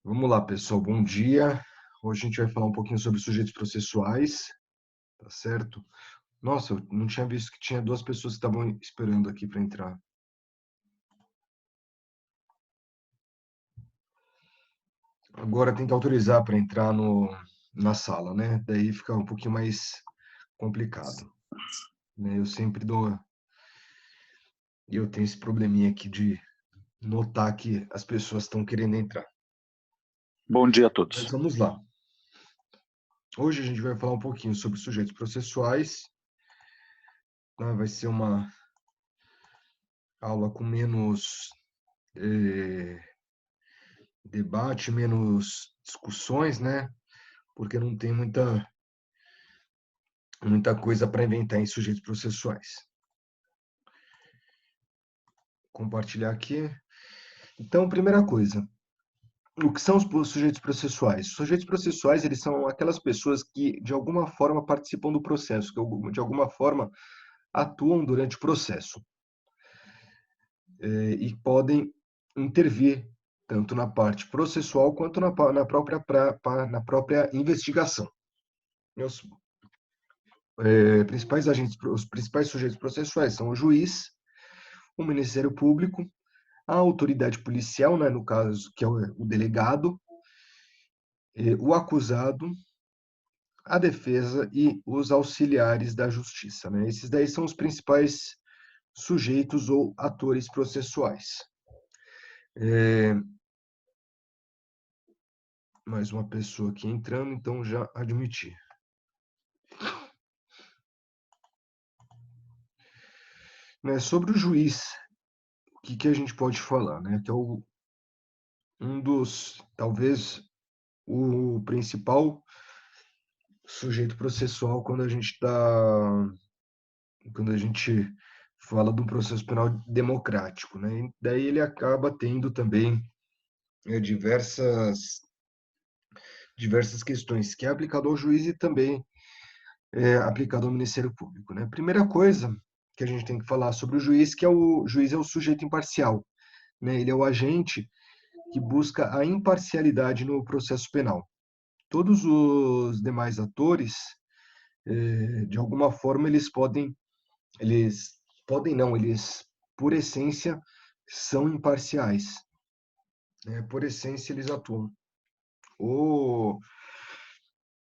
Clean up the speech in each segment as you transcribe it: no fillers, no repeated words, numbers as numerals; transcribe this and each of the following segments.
Vamos lá, pessoal. Bom dia. Hoje a gente vai falar um pouquinho sobre sujeitos processuais, tá certo? Nossa, eu não tinha visto que tinha duas pessoas que estavam esperando aqui para entrar. Agora tem que autorizar para entrar na sala, né? Daí fica um pouquinho mais complicado, né? Eu tenho esse probleminha aqui de notar que as pessoas estão querendo entrar. Bom dia a Mas todos. vamos lá. Hoje a gente vai falar um pouquinho sobre sujeitos processuais, tá? Vai ser uma aula com menos debate, menos discussões, né? Porque não tem muita coisa para inventar em sujeitos processuais. Compartilhar aqui. Então, primeira coisa, o que são os sujeitos processuais? Os sujeitos processuais, eles são aquelas pessoas que, de alguma forma, participam do processo, que, de alguma forma, atuam durante o processo e podem intervir tanto na parte processual quanto na própria investigação. Os principais sujeitos processuais são o juiz, o Ministério Público, a autoridade policial, né, no caso, que é o delegado, o acusado, a defesa e os auxiliares da justiça, né? Esses daí são os principais sujeitos ou atores processuais. Mais uma pessoa aqui entrando, então já admiti. Né, sobre o juiz, o que a gente pode falar, né? Que é um dos, talvez, o principal sujeito processual quando a gente fala de um processo penal democrático, né? E daí ele acaba tendo também diversas questões que é aplicado ao juiz e também é aplicado ao Ministério Público, né? Primeira coisa que a gente tem que falar sobre o juiz, que é o juiz é o sujeito imparcial, né? Ele é o agente que busca a imparcialidade no processo penal. Todos os demais atores, de alguma forma, eles podem não, eles, por essência, são imparciais, né? Por essência, eles atuam ou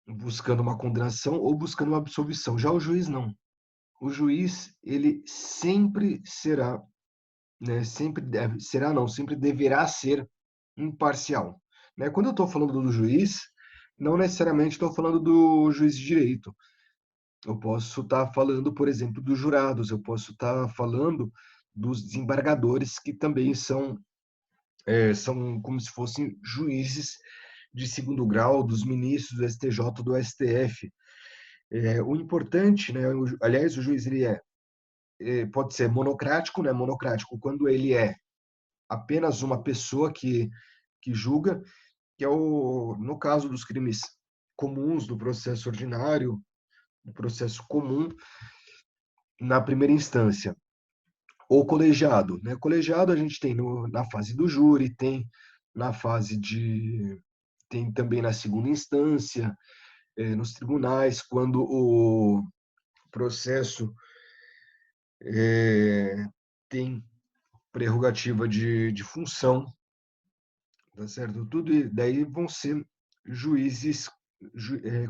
buscando uma condenação ou buscando uma absolvição. Já o juiz não. O juiz, ele sempre será, né? Será não, sempre deverá ser imparcial, né? Quando eu estou falando do juiz, não necessariamente estou falando do juiz de direito. Eu posso estar falando, por exemplo, dos jurados, eu posso estar falando dos desembargadores, que também são como se fossem juízes de segundo grau, dos ministros do STJ, do STF. O importante, né, aliás, o juiz pode ser monocrático, né, monocrático quando ele é apenas uma pessoa que julga, que é no caso dos crimes comuns do processo ordinário, do processo comum, na primeira instância. Ou colegiado, né? Colegiado a gente tem na fase do júri, na fase de tem também na segunda instância, nos tribunais, quando o processo tem prerrogativa de função, tá certo? Tudo daí vão ser juízes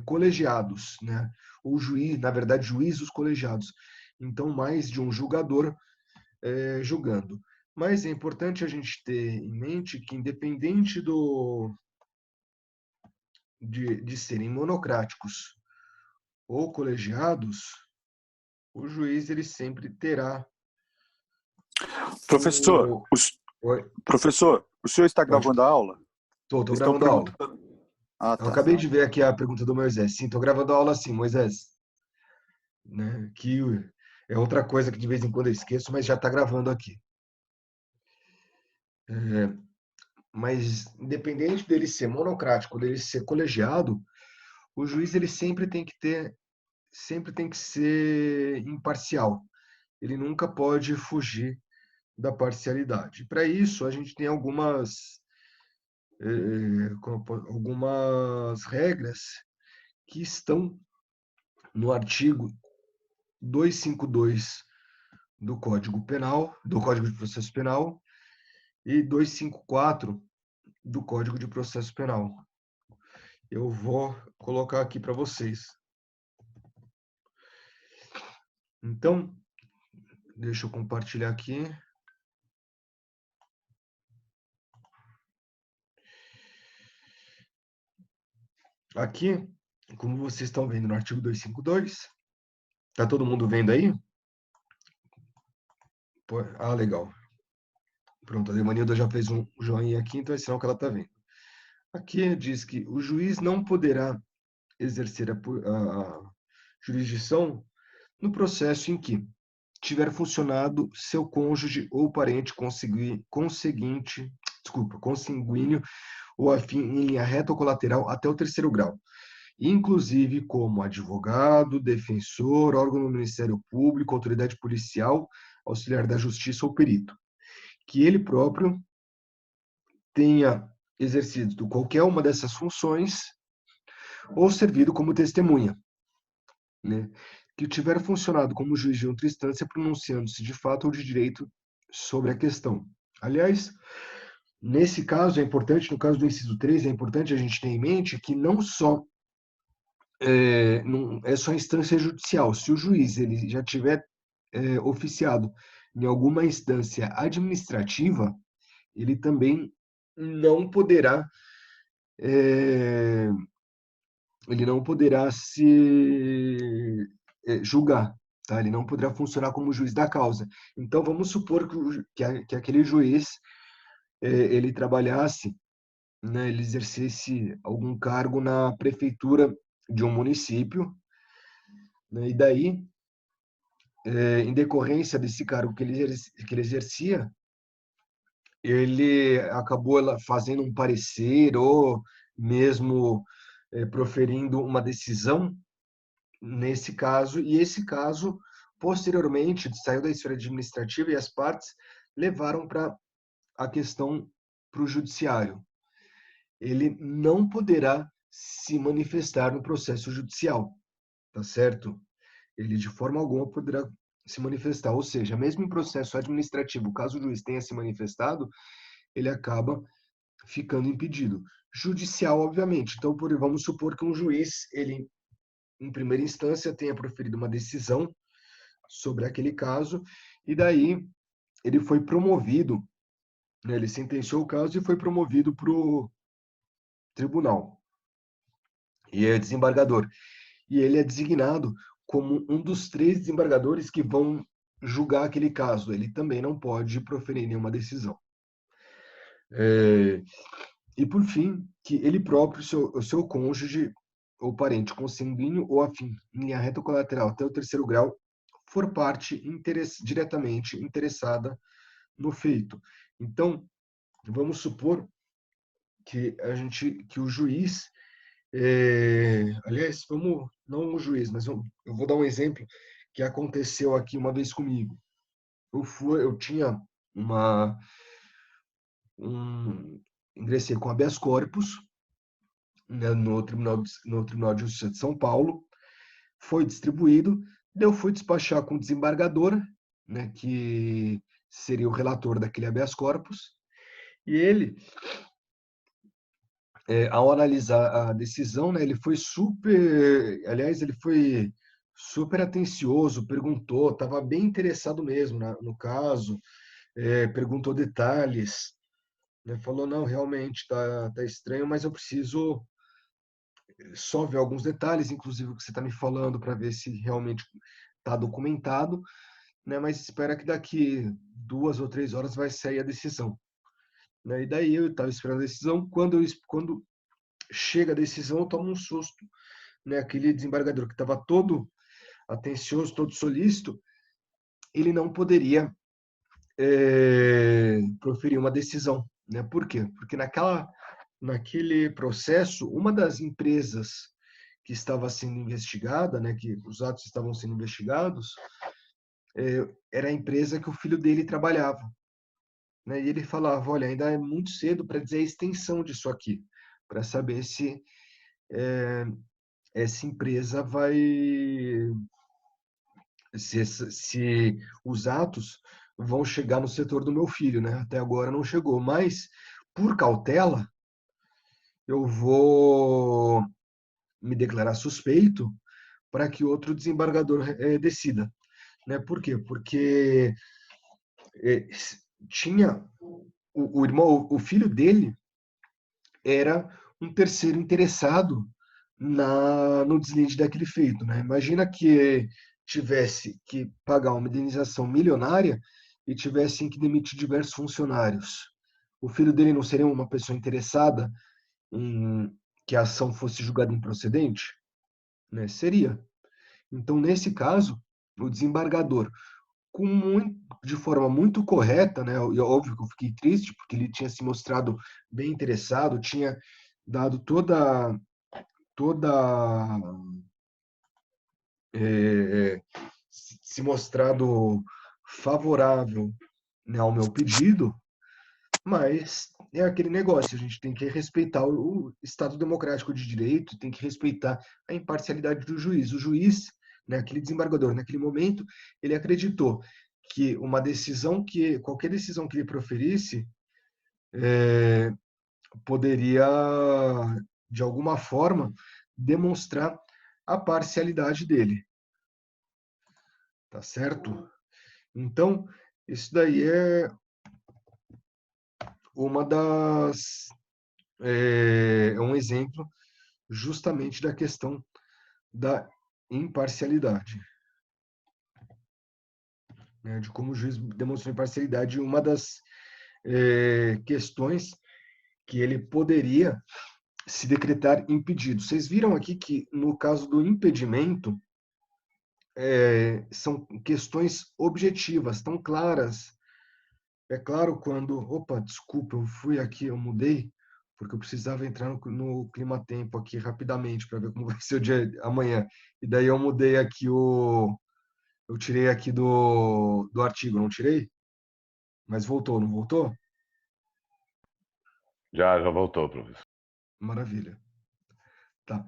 colegiados, né? Ou juiz, na verdade, juízos colegiados. Então, mais de um julgador julgando. Mas é importante a gente ter em mente que, independente de serem monocráticos ou colegiados, o juiz ele sempre terá Professor, o. Oi, o senhor está pode. gravando a aula? Tô Estão gravando a aula. perguntando. Ah, Eu tá. acabei de ver aqui a pergunta do Moisés. Sim, tô gravando a aula sim, Moisés. Né? Que é outra coisa que de vez em quando eu esqueço, mas já está gravando aqui. Mas independente dele ser monocrático, dele ser colegiado, o juiz ele sempre tem que ser imparcial. Ele nunca pode fugir da parcialidade. Para isso, a gente tem algumas regras que estão no artigo 252 do Código Penal, do Código de Processo Penal, e 254 do Código de Processo Penal. Eu vou colocar aqui para vocês. Então, deixa eu compartilhar aqui. Aqui, como vocês estão vendo no artigo 252, tá todo mundo vendo aí? Legal. Pronto, a Demanilda já fez um joinha aqui, então é sinal que ela está vendo. Aqui diz que o juiz não poderá exercer a jurisdição no processo em que tiver funcionado seu cônjuge ou parente consanguíneo ou afim em linha reta ou colateral até o terceiro grau, inclusive como advogado, defensor, órgão do Ministério Público, autoridade policial, auxiliar da justiça ou perito, que ele próprio tenha exercido qualquer uma dessas funções ou servido como testemunha, né? Que tiver funcionado como juiz de outra instância, pronunciando-se de fato ou de direito sobre a questão. Aliás, nesse caso é importante, no caso do inciso 3, é importante a gente ter em mente que não é só instância judicial. Se o juiz ele já tiver oficiado em alguma instância administrativa, ele também não poderá é, ele não poderá se julgar, tá? Ele não poderá funcionar como juiz da causa. Então, vamos supor que aquele juiz ele trabalhasse, né, ele exercesse algum cargo na prefeitura de um município, né, e daí, em decorrência desse cargo que ele exercia, ele acabou fazendo um parecer ou mesmo proferindo uma decisão nesse caso, e esse caso, posteriormente, saiu da esfera administrativa e as partes levaram para a questão para o judiciário. Ele não poderá se manifestar no processo judicial, tá certo? Ele de forma alguma poderá se manifestar, ou seja, mesmo em processo administrativo, caso o juiz tenha se manifestado, ele acaba ficando impedido. Judicial, obviamente. Então, vamos supor que um juiz, ele em primeira instância tenha proferido uma decisão sobre aquele caso, e daí ele foi promovido, né, ele sentenciou o caso e foi promovido para o tribunal, e é desembargador. E ele é designado como um dos 3 desembargadores que vão julgar aquele caso. Ele também não pode proferir nenhuma decisão. E, por fim, que ele próprio, o seu cônjuge ou parente consanguíneo ou afim, em linha reta ou colateral até o terceiro grau, for parte diretamente interessada no feito. Então, vamos supor que o juiz, aliás, não o juiz, mas eu vou dar um exemplo que aconteceu aqui uma vez comigo. Eu tinha ingressei com habeas corpus, né, no Tribunal de Justiça de São Paulo, foi distribuído, eu fui despachar com o desembargador, né, que seria o relator daquele habeas corpus, e ele, ao analisar a decisão, né, ele foi aliás, ele foi super atencioso, perguntou, estava bem interessado mesmo no caso, perguntou detalhes, né, falou, não, realmente tá estranho, mas eu preciso só ver alguns detalhes, inclusive o que você está me falando, para ver se realmente está documentado, né, mas espera que daqui 2 ou 3 horas vai sair a decisão. Né, e daí eu estava esperando a decisão, quando chega a decisão, eu tomo um susto, né? Aquele desembargador que estava todo atencioso, todo solícito, ele não poderia proferir uma decisão, né? Por quê? Porque naquele processo, uma das empresas que estava sendo investigada, né? Que os atos estavam sendo investigados, era a empresa que o filho dele trabalhava. né? E ele falava, olha, ainda é muito cedo para dizer a extensão disso aqui, para saber se essa empresa vai, se os atos vão chegar no setor do meu filho, né? Até agora não chegou, mas por cautela eu vou me declarar suspeito para que outro desembargador decida, né? Por quê? Porque eh, tinha o irmão, o filho dele era um terceiro interessado no deslinde daquele feito, né? Imagina que tivesse que pagar uma indenização milionária e tivessem que demitir diversos funcionários. O filho dele não seria uma pessoa interessada em que a ação fosse julgada improcedente? Né? Seria. Então, nesse caso, o desembargador, de forma muito correta, né? E óbvio que eu fiquei triste, porque ele tinha se mostrado bem interessado, tinha dado toda se mostrado favorável, né, ao meu pedido, mas é aquele negócio, a gente tem que respeitar o Estado democrático de direito, tem que respeitar a imparcialidade do juiz. O juiz, né, aquele desembargador, naquele momento, ele acreditou que qualquer decisão que ele proferisse poderia, de alguma forma, demonstrar a parcialidade dele, tá certo? Então, isso daí uma das é um exemplo justamente da questão da imparcialidade, né? De como o juiz demonstrou imparcialidade, uma das questões que ele poderia se decretar impedido. Vocês viram aqui que no caso do impedimento são questões objetivas, tão claras. É claro quando, opa, desculpa, eu fui aqui, eu mudei porque eu precisava entrar no clima-tempo aqui rapidamente para ver como vai ser o dia amanhã. E daí eu mudei aqui eu tirei aqui do artigo, não tirei? Mas voltou, não voltou? Já voltou, professor. Maravilha. Tá.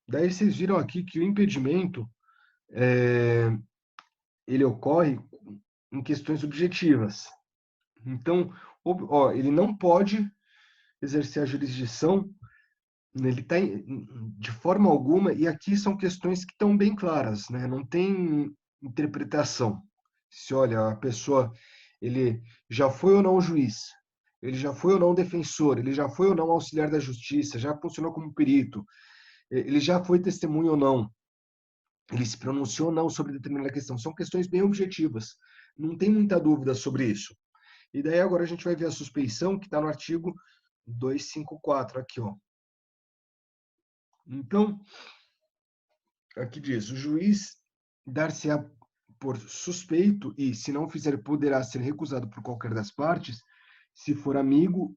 Daí vocês viram aqui que o impedimento é, ele ocorre em questões objetivas. Então, ó, ele não pode exercer a jurisdição, ele está de forma alguma, e aqui são questões que estão bem claras, né? Não tem interpretação. Se olha, a pessoa, ele já foi ou não juiz, ele já foi ou não defensor, ele já foi ou não auxiliar da justiça, já funcionou como perito, ele já foi testemunha ou não, ele se pronunciou ou não sobre determinada questão. São questões bem objetivas. Não tem muita dúvida sobre isso. E daí agora a gente vai ver a suspeição que está no artigo 254 aqui, ó. Então, aqui diz, o juiz dar-se-á por suspeito e, se não fizer, poderá ser recusado por qualquer das partes, se for amigo,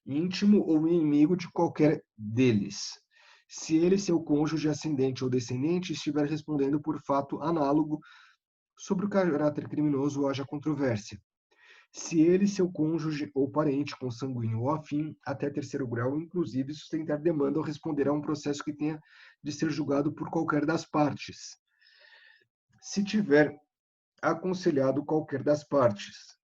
íntimo ou inimigo de qualquer deles. Se ele, seu cônjuge, ascendente ou descendente, estiver respondendo por fato análogo sobre o caráter criminoso ou haja controvérsia. Se ele, seu cônjuge ou parente consanguíneo ou afim, até terceiro grau, inclusive, sustentar demanda ou responder a um processo que tenha de ser julgado por qualquer das partes. Se tiver aconselhado qualquer das partes,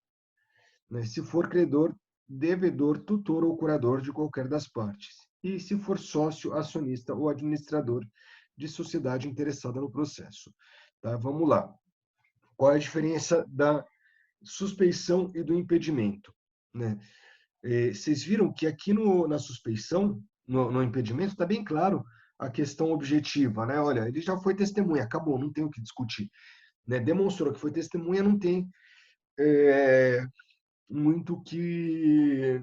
né? Se for credor, devedor, tutor ou curador de qualquer das partes. E se for sócio, acionista ou administrador de sociedade interessada no processo. Tá? Vamos lá. Qual é a diferença da suspeição e do impedimento? Né? Vocês viram que aqui na suspeição, no impedimento, está bem claro a questão objetiva, né? Olha, ele já foi testemunha, acabou, não tem o que discutir. Né? Demonstrou que foi testemunha, não tem muito que...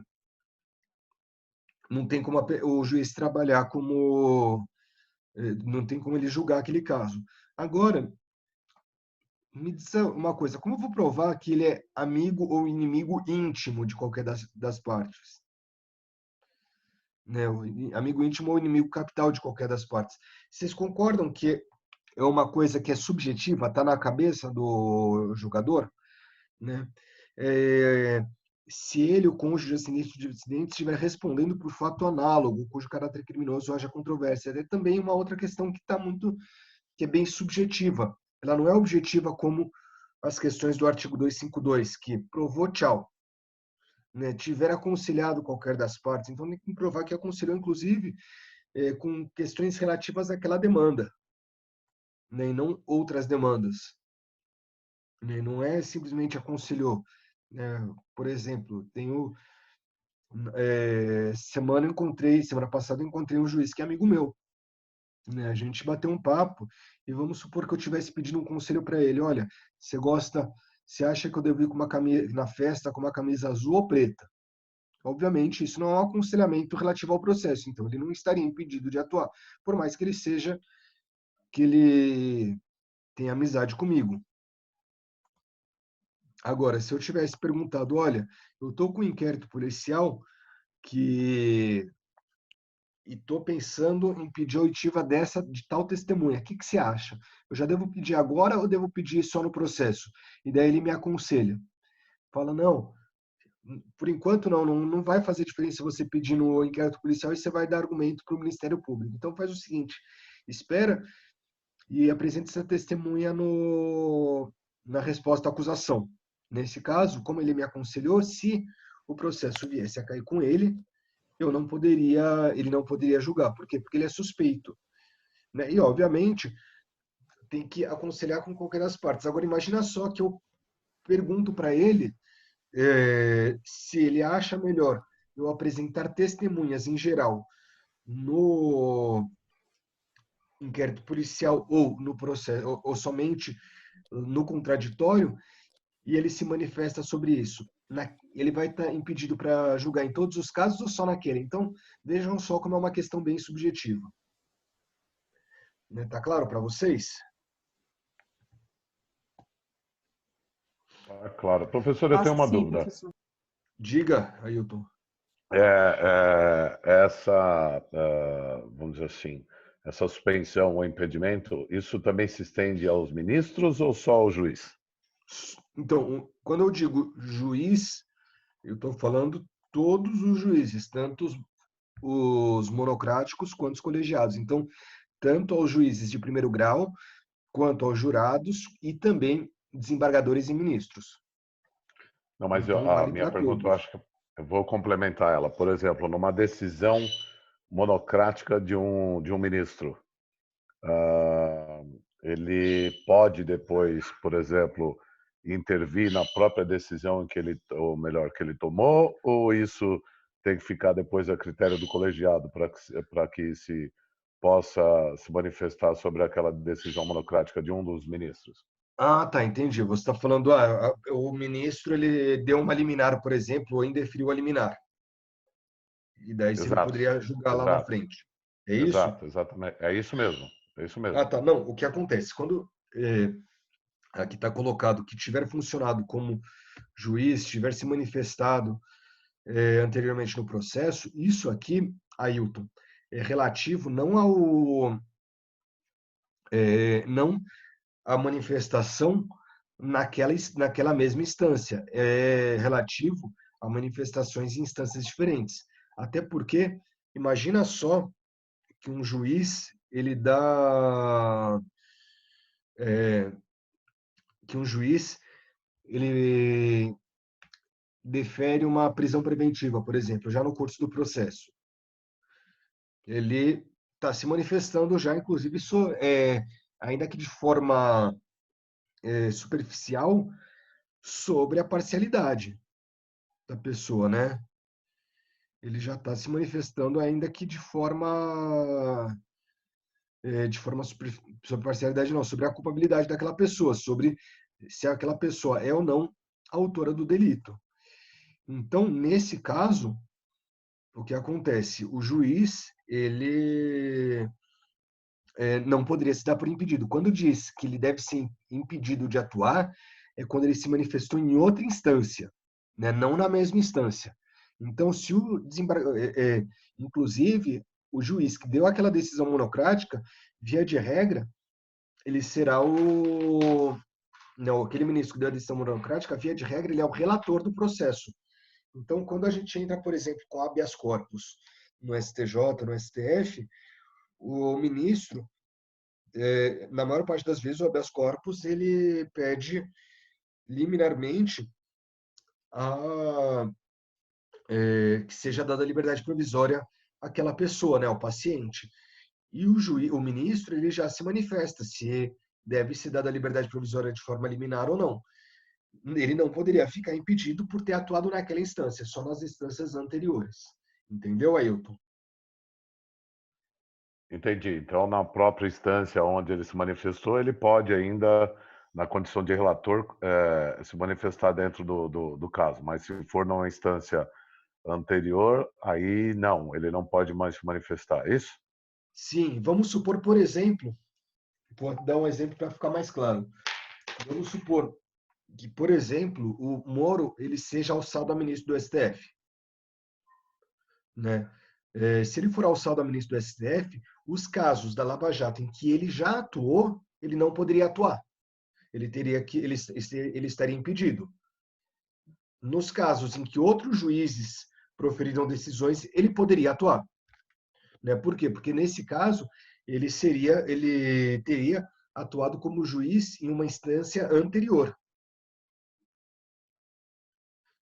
Não tem como o juiz trabalhar como... Não tem como ele julgar aquele caso. Agora, me diz uma coisa, como eu vou provar que ele é amigo ou inimigo íntimo de qualquer das partes? Né? O amigo íntimo ou inimigo capital de qualquer das partes. Vocês concordam que é uma coisa que é subjetiva, está na cabeça do jogador? Né? se ele, o cônjuge ascendente de descendente, estiver respondendo por fato análogo, cujo caráter criminoso haja controvérsia. É também uma outra questão que é bem subjetiva. Ela não é objetiva como as questões do artigo 252, que provou, tchau. Né, tiver aconselhado qualquer das partes, então tem que provar que aconselhou, inclusive, com questões relativas àquela demanda, né, e não outras demandas. Né, não é simplesmente aconselhou. Né, por exemplo, semana passada eu encontrei um juiz que é amigo meu. Né, a gente bateu um papo e vamos supor que eu tivesse pedindo um conselho para ele. Olha, você acha que eu devo ir com uma camisa na festa com uma camisa azul ou preta? Obviamente, isso não é um aconselhamento relativo ao processo, então ele não estaria impedido de atuar, por mais que ele tenha amizade comigo. Agora, se eu tivesse perguntado, olha, eu estou com um inquérito policial que e estou pensando em pedir a oitiva de tal testemunha. O que você acha? Eu já devo pedir agora ou devo pedir só no processo? E daí ele me aconselha. Fala, não, por enquanto não vai fazer diferença você pedir no inquérito policial e você vai dar argumento para o Ministério Público. Então faz o seguinte, espera e apresenta essa testemunha na resposta à acusação. Nesse caso, como ele me aconselhou, se o processo viesse a cair com ele, ele não poderia julgar. Por quê? Porque ele é suspeito. Né? E, obviamente, tem que aconselhar com qualquer das partes. Agora, imagina só que eu pergunto para ele se ele acha melhor eu apresentar testemunhas em geral no inquérito policial ou no processo, ou somente no contraditório, e ele se manifesta sobre isso. Ele vai estar impedido para julgar em todos os casos ou só naquele? Então, vejam só como é uma questão bem subjetiva. Né? Tá claro para vocês? Claro. Professor, eu tenho uma Sim, dúvida. professor. Diga, Ailton. Vamos dizer assim, essa suspensão ou impedimento, isso também se estende aos ministros ou só ao juiz? Então, quando eu digo juiz, eu estou falando todos os juízes, tanto os monocráticos quanto os colegiados. Então, tanto aos juízes de primeiro grau, quanto aos jurados e também desembargadores e ministros. Não, mas Então, a vale minha para pergunta, eu todos. acho que eu vou complementar ela. Por exemplo, numa decisão monocrática de um ministro, ah, ele pode depois, por exemplo, intervir na própria decisão que ou melhor, que ele tomou, ou isso tem que ficar depois a critério do colegiado para que se possa se manifestar sobre aquela decisão monocrática de um dos ministros? Ah, tá, entendi. Você está falando, o ministro ele deu uma liminar, por exemplo, ou indeferiu a liminar. E daí você não Exato, poderia julgar lá na exato, frente. É isso? exato, exatamente. É isso mesmo, é isso Ah, mesmo. tá. Não, o que acontece? Quando aqui está colocado que tiver funcionado como juiz, tiver se manifestado anteriormente no processo, isso aqui, Ailton, é relativo não à manifestação naquela mesma instância, é relativo a manifestações em instâncias diferentes. Até porque, imagina só que um juiz ele dá que um juiz ele defere uma prisão preventiva, por exemplo, já no curso do processo. Ele está se manifestando já, inclusive, ainda que de forma superficial, sobre a parcialidade da pessoa, né? Ele já está se manifestando, ainda que de forma sobre parcialidade, não, sobre a culpabilidade daquela pessoa, sobre se aquela pessoa é ou não autora do delito. Então, nesse caso, o que acontece? O juiz, ele não poderia se dar por impedido. Quando diz que ele deve ser impedido de atuar, é quando ele se manifestou em outra instância, né? Não na mesma instância. Então, se o inclusive, o juiz que deu aquela decisão monocrática, via de regra, ele será não, aquele ministro que deu a decisão monocrática, via de regra, ele é o relator do processo. Então, quando a gente entra, por exemplo, com habeas corpus no STJ, no STF, o ministro, na maior parte das vezes, o habeas corpus, ele pede liminarmente a, que seja dada liberdade provisória àquela pessoa, né, ao paciente. E o ministro, ele já se manifesta se deve ser dada a liberdade provisória de forma liminar ou não. Ele não poderia ficar impedido por ter atuado naquela instância, só nas instâncias anteriores. Entendeu, Ailton? Entendi. Então, na própria instância onde ele se manifestou, ele pode ainda, na condição de relator, se manifestar dentro do caso. Mas se for numa instância anterior, aí não, ele não pode mais se manifestar. É isso? Sim, vamos supor, por exemplo, vou dar um exemplo para ficar mais claro. Vamos supor que, por exemplo, o Moro ele seja alçado a ministro do STF, né? Se ele for alçado a ministro do STF, os casos da Lava Jato em que ele já atuou, ele não poderia atuar. Ele estaria impedido. Nos casos em que outros juízes proferiram decisões, ele poderia atuar, né? Por quê? Porque nesse caso ele teria atuado como juiz em uma instância anterior,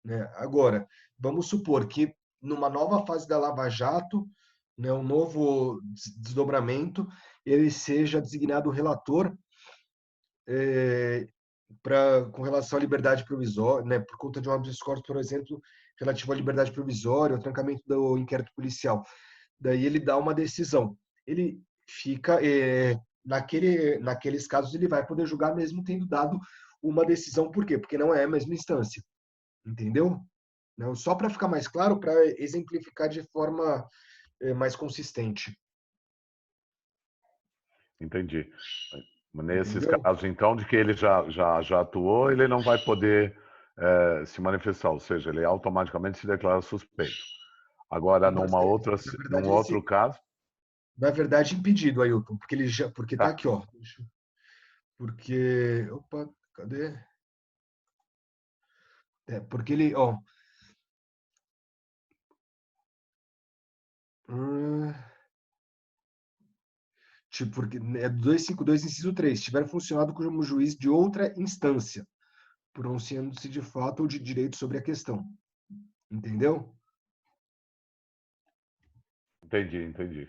né? Agora, vamos supor que numa nova fase da Lava Jato, né, um novo desdobramento, ele seja designado relator com relação à liberdade provisória, né, por conta de um habeas corpus, por exemplo, relativo à liberdade provisória, ao trancamento do inquérito policial. Daí ele dá uma decisão. Ele fica, naqueles casos, ele vai poder julgar mesmo tendo dado uma decisão. Por quê? Porque não é a mesma instância. Entendeu? Não, só para ficar mais claro, para exemplificar de forma mais consistente. Entendi. Nesses Entendeu? casos, então, de que ele já atuou, ele não vai poder se manifestar, ou seja, ele automaticamente se declara suspeito. Agora, Na num verdade, outro caso, na verdade, impedido, Ailton, porque tá tá, aqui, ó. Porque, opa, cadê? Porque ele, ó, hum, tipo, porque é 252, inciso 3, tiver funcionado como juiz de outra instância, pronunciando-se de fato ou de direito sobre a questão. Entendeu? entendi.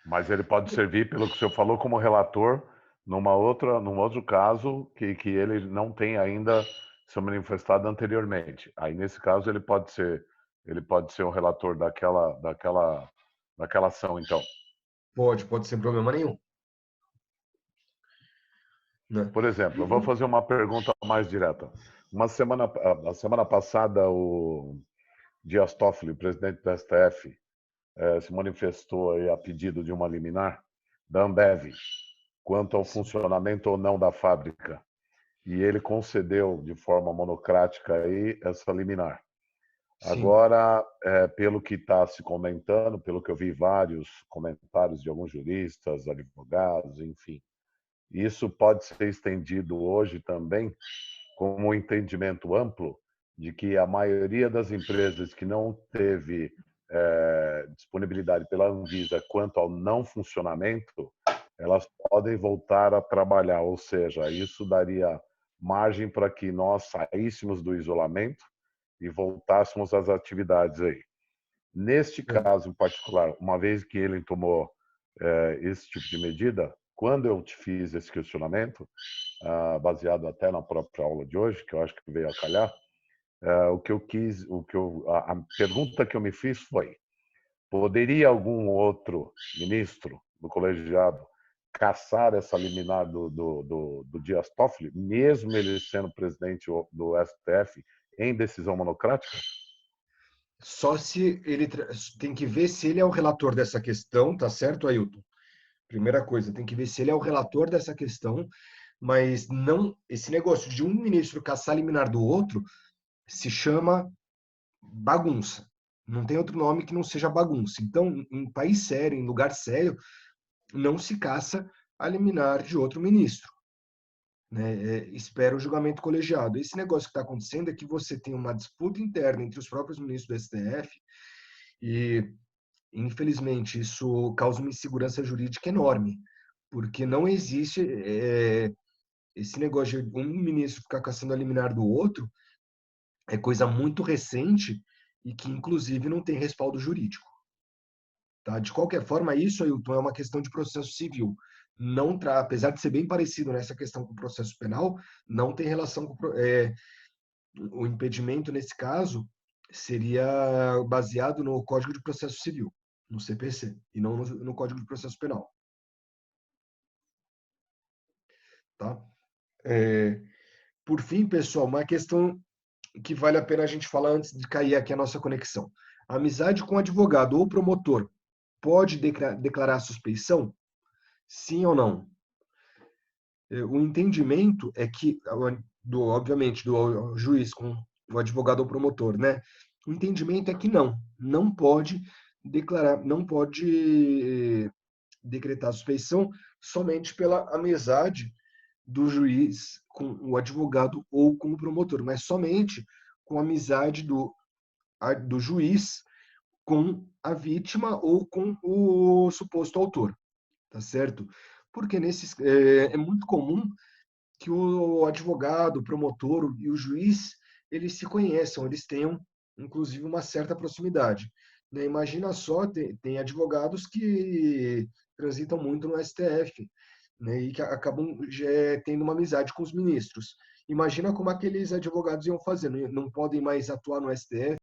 Mas ele pode servir, pelo que o senhor falou, como relator num outro caso que ele não tem ainda se manifestado anteriormente. Aí, nesse caso, ele pode ser um relator daquela ação, então. Pode sem problema nenhum. Né? Por exemplo, eu vou fazer uma pergunta mais direta. A semana passada, o Dias Toffoli, presidente do STF, se manifestou aí a pedido de uma liminar da Ambev quanto ao funcionamento ou não da fábrica. E ele concedeu de forma monocrática aí essa liminar. Sim. Agora, pelo que está se comentando, pelo que eu vi vários comentários de alguns juristas, advogados, enfim, isso pode ser estendido hoje também como um entendimento amplo de que a maioria das empresas que não teve disponibilidade pela Anvisa quanto ao não funcionamento, elas podem voltar a trabalhar, ou seja, isso daria margem para que nós saíssemos do isolamento e voltássemos às atividades aí. Neste caso em particular, uma vez que ele tomou esse tipo de medida, quando eu te fiz esse questionamento, baseado até na própria aula de hoje, que eu acho que veio a calhar, a pergunta que eu me fiz foi: poderia algum outro ministro do colegiado cassar essa liminar do Dias Toffoli, mesmo ele sendo presidente do STF, em decisão monocrática? Só se ele tem que ver se ele é o relator dessa questão, tá certo, Ailton? Primeira coisa, tem que ver se ele é o relator dessa questão, mas não esse negócio de um ministro caçar liminar do outro se chama bagunça. Não tem outro nome que não seja bagunça. Então, em país sério, em lugar sério, não se caça a liminar de outro ministro. né, espera o julgamento colegiado. Esse negócio que está acontecendo é que você tem uma disputa interna entre os próprios ministros do STF e, infelizmente, isso causa uma insegurança jurídica enorme, porque não existe esse negócio de um ministro ficar caçando a liminar do outro, é coisa muito recente e que, inclusive, não tem respaldo jurídico. Tá? De qualquer forma, isso, Ailton, é uma questão de processo civil. Não apesar de ser bem parecido nessa questão com o processo penal, não tem relação com o impedimento, nesse caso, seria baseado no Código de Processo Civil, no CPC, e não no Código de Processo Penal. Tá? Por fim, pessoal, uma questão que vale a pena a gente falar antes de cair aqui a nossa conexão. A amizade com advogado ou promotor pode declarar suspeição? Sim ou não? O entendimento é que, obviamente, do juiz com o advogado ou promotor, né? O entendimento é que não pode declarar, não pode decretar suspeição somente pela amizade do juiz com o advogado ou com o promotor, mas somente com a amizade do juiz com a vítima ou com o suposto autor, tá certo? Porque é muito comum que o advogado, o promotor e o juiz, eles se conheçam, eles tenham, inclusive, uma certa proximidade. Né? Imagina só, tem advogados que transitam muito no STF, né? E que acabam tendo uma amizade com os ministros. Imagina como aqueles advogados iam fazer, não podem mais atuar no STF,